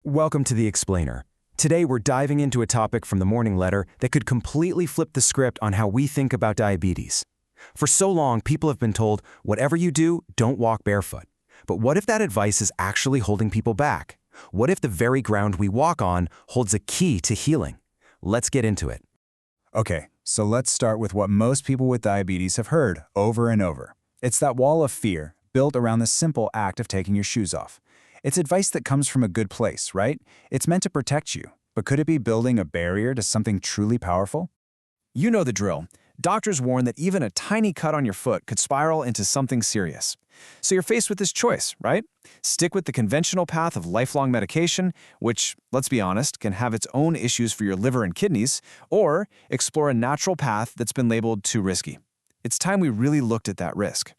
Welcome to The Explainer. Today we're diving into a topic from the morning letter that could completely flip the script on how we think about diabetes. For so long, people have been told, whatever you do, don't walk barefoot. But what if that advice is actually holding people back? What if the very ground we walk on holds a key to healing? Let's get into it. Okay, so let's start with what most people with diabetes have heard over and over. It's that wall of fear built around the simple act of taking your shoes off. It's advice that comes from a good place, right? It's meant to protect you, but could it be building a barrier to something truly powerful? You know the drill. Doctors warn that even a tiny cut on your foot could spiral into something serious. So you're faced with this choice, right? Stick with the conventional path of lifelong medication, which, let's be honest, can have its own issues for your liver and kidneys, or explore a natural path that's been labeled too risky. It's time we really looked at that risk.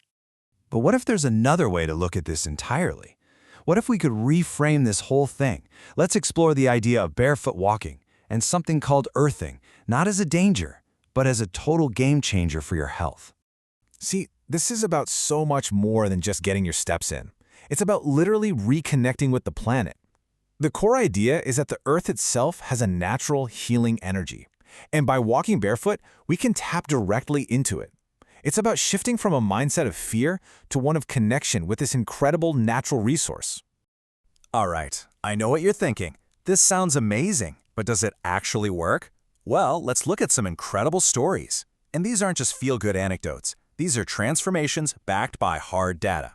But what if there's another way to look at this entirely? What if we could reframe this whole thing? Let's explore the idea of barefoot walking and something called earthing, not as a danger, but as a total game changer for your health. See, this is about so much more than just getting your steps in. It's about literally reconnecting with the planet. The core idea is that the Earth itself has a natural healing energy. And by walking barefoot, we can tap directly into it. It's about shifting from a mindset of fear to one of connection with this incredible natural resource. All right, I know what you're thinking. This sounds amazing, but does it actually work? Well, let's look at some incredible stories. And these aren't just feel-good anecdotes. These are transformations backed by hard data.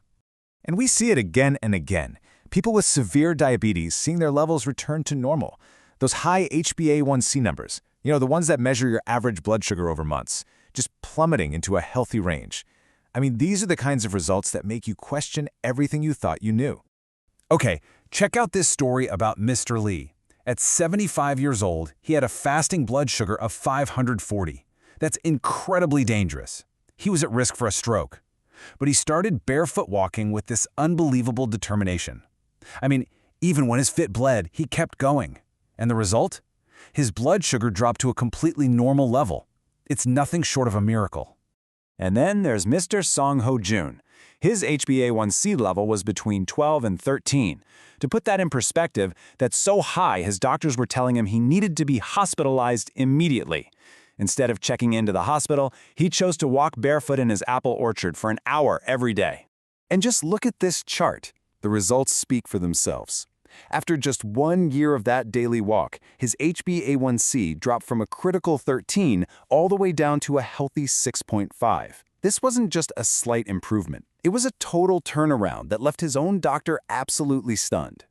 And we see it again and again. People with severe diabetes seeing their levels return to normal. Those high HbA1c numbers, the ones that measure your average blood sugar over months, just plummeting into a healthy range. I mean, these are the kinds of results that make you question everything you thought you knew. Okay, check out this story about Mr. Lee. At 75 years old, he had a fasting blood sugar of 540. That's incredibly dangerous. He was at risk for a stroke. But he started barefoot walking with this unbelievable determination. I mean, even when his fit bled, he kept going. And the result? His blood sugar dropped to a completely normal level. It's nothing short of a miracle. And then there's Mr. Song Ho Jun. His HbA1c level was between 12 and 13. To put that in perspective, that's so high his doctors were telling him he needed to be hospitalized immediately. Instead of checking into the hospital, he chose to walk barefoot in his apple orchard for an hour every day. And just look at this chart. The results speak for themselves. After just 1 year of that daily walk, his HbA1c dropped from a critical 13 all the way down to a healthy 6.5. This wasn't just a slight improvement. It was a total turnaround that left his own doctor absolutely stunned.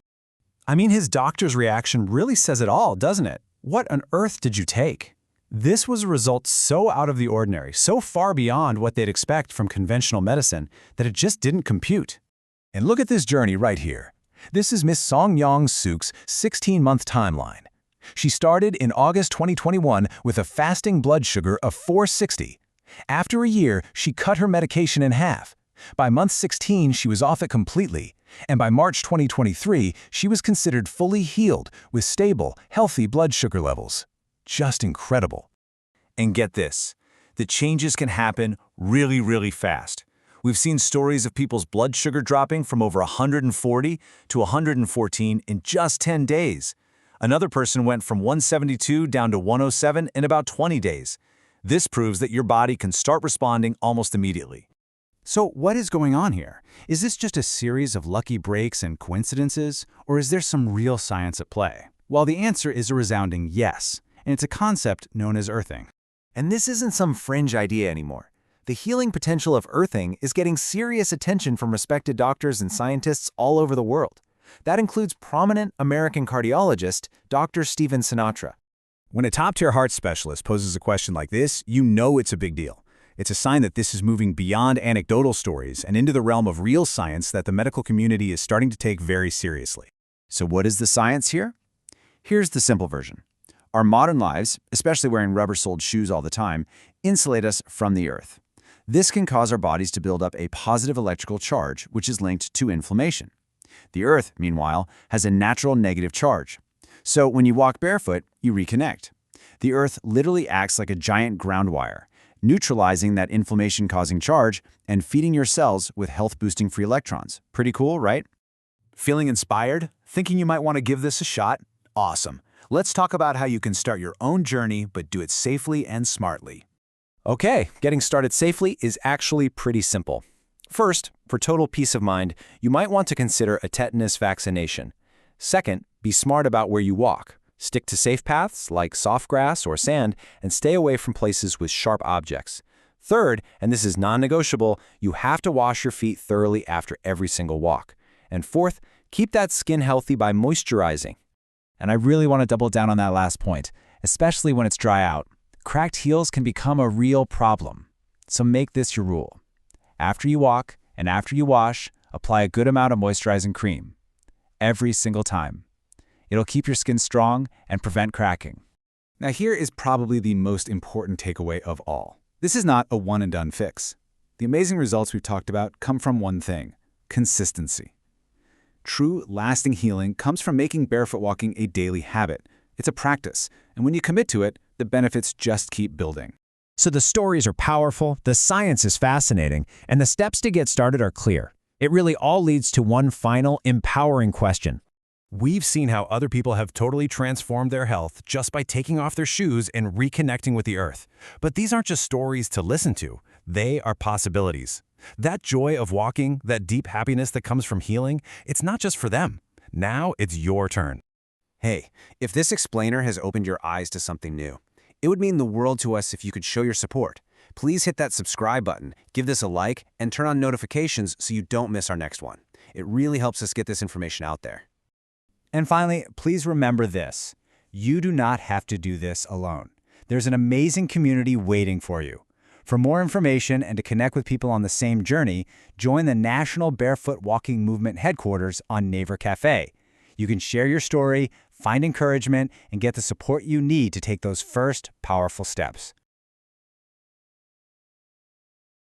I mean, his doctor's reaction really says it all, doesn't it? What on earth did you take? This was a result so out of the ordinary, so far beyond what they'd expect from conventional medicine, that it just didn't compute. And look at this journey right here. This is Miss Song Yong Suk's 16-month timeline. She started in August 2021 with a fasting blood sugar of 460. After a year, she cut her medication in half. By month 16, she was off it completely. And by March 2023, she was considered fully healed with stable, healthy blood sugar levels. Just incredible. And get this, the changes can happen really, really fast. We've seen stories of people's blood sugar dropping from over 140 to 114 in just 10 days. Another person went from 172 down to 107 in about 20 days. This proves that your body can start responding almost immediately. So what is going on here? Is this just a series of lucky breaks and coincidences, or is there some real science at play? Well, the answer is a resounding yes, and it's a concept known as earthing. And this isn't some fringe idea anymore. The healing potential of earthing is getting serious attention from respected doctors and scientists all over the world. That includes prominent American cardiologist, Dr. Stephen Sinatra. When a top-tier heart specialist poses a question like this, you know it's a big deal. It's a sign that this is moving beyond anecdotal stories and into the realm of real science that the medical community is starting to take very seriously. So what is the science here? Here's the simple version. Our modern lives, especially wearing rubber-soled shoes all the time, insulate us from the earth. This can cause our bodies to build up a positive electrical charge, which is linked to inflammation. The earth, meanwhile, has a natural negative charge. So when you walk barefoot, you reconnect. The earth literally acts like a giant ground wire, neutralizing that inflammation-causing charge and feeding your cells with health-boosting free electrons. Pretty cool, right? Feeling inspired? Thinking you might want to give this a shot? Awesome. Let's talk about how you can start your own journey, but do it safely and smartly. Okay, getting started safely is actually pretty simple. First, for total peace of mind, you might want to consider a tetanus vaccination. Second, be smart about where you walk. Stick to safe paths like soft grass or sand and stay away from places with sharp objects. Third, and this is non-negotiable, you have to wash your feet thoroughly after every single walk. And fourth, keep that skin healthy by moisturizing. And I really want to double down on that last point, especially when it's dry out. Cracked heels can become a real problem. So make this your rule. After you walk and after you wash, apply a good amount of moisturizing cream. Every single time. It'll keep your skin strong and prevent cracking. Now here is probably the most important takeaway of all. This is not a one-and-done fix. The amazing results we've talked about come from one thing: consistency. True, lasting healing comes from making barefoot walking a daily habit. It's a practice, and when you commit to it, the benefits just keep building. So the stories are powerful, the science is fascinating, and the steps to get started are clear. It really all leads to one final, empowering question. We've seen how other people have totally transformed their health just by taking off their shoes and reconnecting with the earth. But these aren't just stories to listen to. They are possibilities. That joy of walking, that deep happiness that comes from healing, it's not just for them. Now it's your turn. Hey, if this explainer has opened your eyes to something new, it would mean the world to us if you could show your support. Please hit that subscribe button, give this a like, and turn on notifications so you don't miss our next one. It really helps us get this information out there. And finally, please remember this. You do not have to do this alone. There's an amazing community waiting for you. For more information and to connect with people on the same journey, join the National Barefoot Walking Movement headquarters on Naver Cafe. You can share your story, find encouragement, and get the support you need to take those first powerful steps.